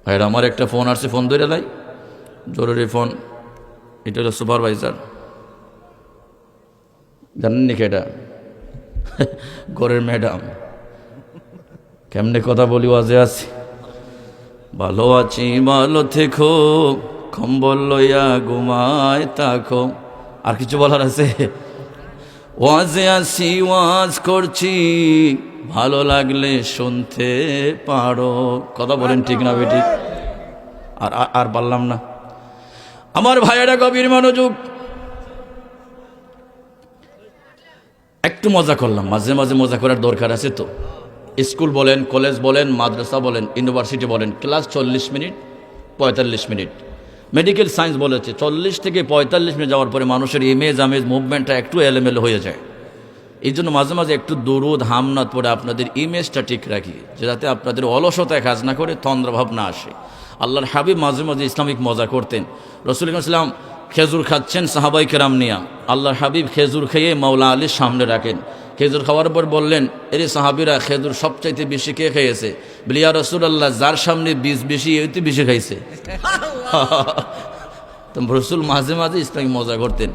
ভাইরা আমার একটা ফোন আসছে, ফোন ধরে লাই, জরুরি ফোন। এটা হলো সুপারভাইজার, জানেন নি এটা ঘরের ম্যাডাম। কেমনে কথা বলি, ওয়াজে আছি। ভালো আছি ভালো থেকো, কম্বল লইয়া ঘুমায় তাকো। আর কিছু বলার আছে? ওয়াজে আছি ওয়াজ করছি, ভালো লাগলে শুনতে পারো। কথা বলেন ঠিক না বেটি? আর আর পারলাম না। আমার ভাইয়েরা গভীর মনোযোগ। একটু মজা করলাম, মাঝে মাঝে মজা করার দরকার আছে তো। স্কুল বলেন, কলেজ বলেন, মাদ্রাসা বলেন, ইউনিভার্সিটি বলেন, class 40 minute 45 minute. Medical science বলেছে 40 থেকে 45 মিনিট যাওয়ার পরে মানুষের ইমেজ আমেজ মুভমেন্টটা একটু এলোমেলো হয়ে যায়। এই জন্য মাঝে মাঝে একটু দুরুদ হামনাত পড়ে আপনাদের ইমেজটা ঠিক রাখি, যাতে আপনাদের অলসতায় কাজ না করে তন্দ্রাভাব না আসে। আল্লাহর হাবিব মাঝে মাঝে ইসলামিক মজা করতেন। রাসূল সাল্লাল্লাহু খেজুর খাচ্ছেন সাহাবাই কেরাম নিয়া, আল্লাহর হাবিব খেজুর খেয়ে মাওলা আলীর সামনে রাখেন। খেজুর খাওয়ার পর বললেন, এরে সাহাবিরা, খেজুর সবচাইতে বেশি কে খেয়েছে? বলি, ইয়া রাসূলুল্লাহ, যার সামনে বীজ বেশি এই তো বেশি খাইছে। তো রাসূল মাঝে মাঝে ইসলামিক মজা করতেন।